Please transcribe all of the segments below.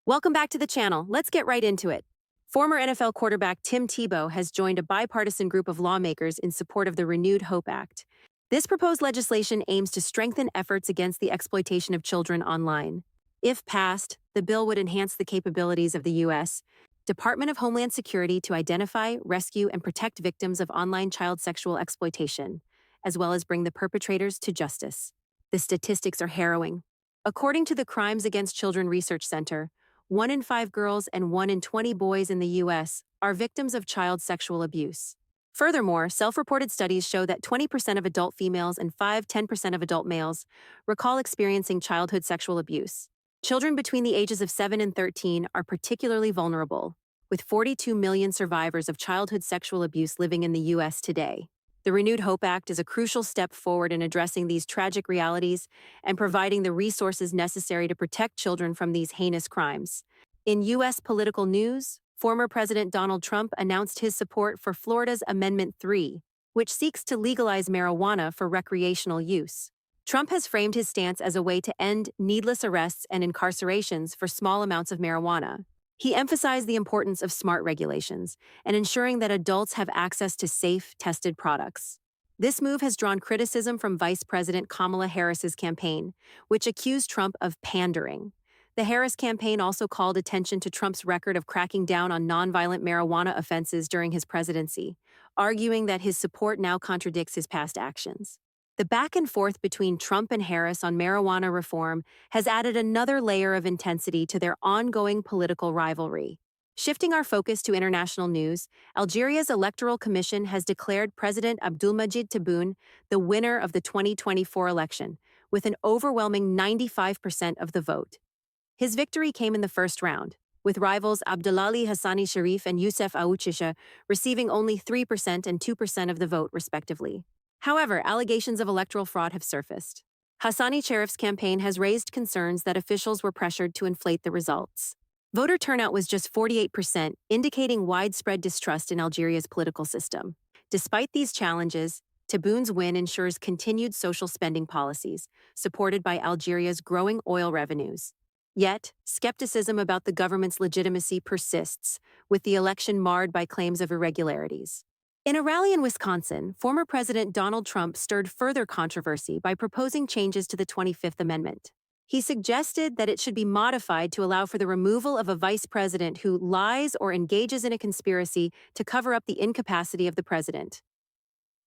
Welcome back to the channel. Let's get right into it. Former NFL quarterback Tim Tebow has joined a bipartisan group of lawmakers in support of the Renewed Hope Act. This proposed legislation aims to strengthen efforts against the exploitation of children online. If passed, the bill would enhance the capabilities of the U.S. Department of Homeland Security to identify, rescue, and protect victims of online child sexual exploitation, as well as bring the perpetrators to justice. The statistics are harrowing. According to the Crimes Against Children Research Center, 1 in 5 girls and 1 in 20 boys in the U.S. are victims of child sexual abuse. Furthermore, self-reported studies show that 20% of adult females and 5–10% of adult males recall experiencing childhood sexual abuse. Children between the ages of 7 and 13 are particularly vulnerable, with 42 million survivors of childhood sexual abuse living in the U.S. today. The Renewed Hope Act is a crucial step forward in addressing these tragic realities and providing the resources necessary to protect children from these heinous crimes. In U.S. political news, former President Donald Trump announced his support for Florida's Amendment 3, which seeks to legalize marijuana for recreational use. Trump has framed his stance as a way to end needless arrests and incarcerations for small amounts of marijuana. He emphasized the importance of smart regulations and ensuring that adults have access to safe, tested products. This move has drawn criticism from Vice President Kamala Harris's campaign, which accused Trump of pandering. The Harris campaign also called attention to Trump's record of cracking down on nonviolent marijuana offenses during his presidency, arguing that his support now contradicts his past actions. The back and forth between Trump and Harris on marijuana reform has added another layer of intensity to their ongoing political rivalry. Shifting our focus to international news, Algeria's Electoral Commission has declared President Abdelmadjid Tebboune the winner of the 2024 election, with an overwhelming 95% of the vote. His victory came in the first round, with rivals Abdelali Hassani Sharif and Youssef Aouchisha receiving only 3% and 2% of the vote, respectively. However, allegations of electoral fraud have surfaced. Hassani Sharif's campaign has raised concerns that officials were pressured to inflate the results. Voter turnout was just 48%, indicating widespread distrust in Algeria's political system. Despite these challenges, Tebboune's win ensures continued social spending policies, supported by Algeria's growing oil revenues. Yet, skepticism about the government's legitimacy persists, with the election marred by claims of irregularities. In a rally in Wisconsin, former President Donald Trump stirred further controversy by proposing changes to the 25th Amendment. He suggested that it should be modified to allow for the removal of a vice president who lies or engages in a conspiracy to cover up the incapacity of the president.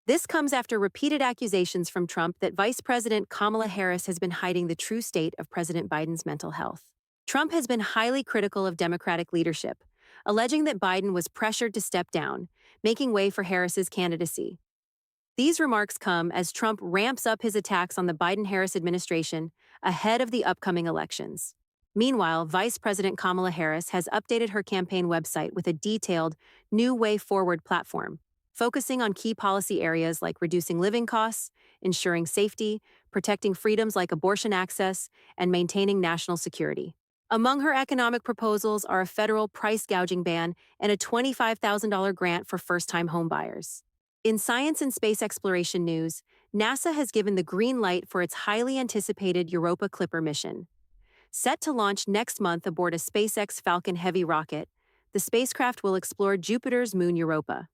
This comes after repeated accusations from Trump that Vice President Kamala Harris has been hiding the true state of President Biden's mental health. Trump has been highly critical of Democratic leadership, alleging that Biden was pressured to step down, making way for Harris's candidacy. These remarks come as Trump ramps up his attacks on the Biden-Harris administration ahead of the upcoming elections. Meanwhile, Vice President Kamala Harris has updated her campaign website with a detailed New Way Forward platform, focusing on key policy areas like reducing living costs, ensuring safety, protecting freedoms like abortion access, and maintaining national security. Among her economic proposals are a federal price gouging ban and a $25,000 grant for first-time homebuyers. In science and space exploration news, NASA has given the green light for its highly anticipated Europa Clipper mission. Set to launch next month aboard a SpaceX Falcon Heavy rocket, the spacecraft will explore Jupiter's moon Europa.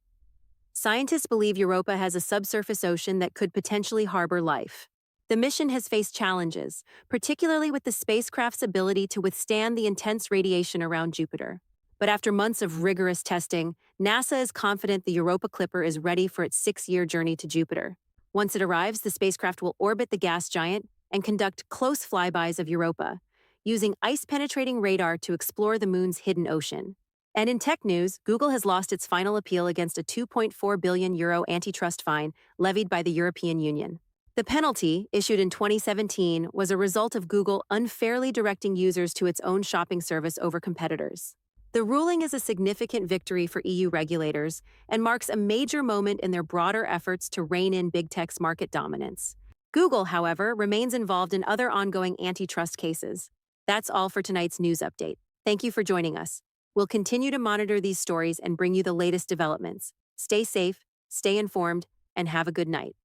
Scientists believe Europa has a subsurface ocean that could potentially harbor life. The mission has faced challenges, particularly with the spacecraft's ability to withstand the intense radiation around Jupiter. But after months of rigorous testing, NASA is confident the Europa Clipper is ready for its 6-year journey to Jupiter. Once it arrives, the spacecraft will orbit the gas giant and conduct close flybys of Europa, using ice-penetrating radar to explore the moon's hidden ocean. And in tech news, Google has lost its final appeal against a €2.4 billion antitrust fine levied by the European Union. The penalty, issued in 2017, was a result of Google unfairly directing users to its own shopping service over competitors. The ruling is a significant victory for EU regulators and marks a major moment in their broader efforts to rein in big tech's market dominance. Google, however, remains involved in other ongoing antitrust cases. That's all for tonight's news update. Thank you for joining us. We'll continue to monitor these stories and bring you the latest developments. Stay safe, stay informed, and have a good night.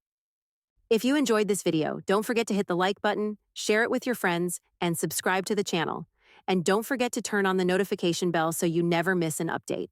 If you enjoyed this video, don't forget to hit the like button, share it with your friends, and subscribe to the channel. And don't forget to turn on the notification bell so you never miss an update.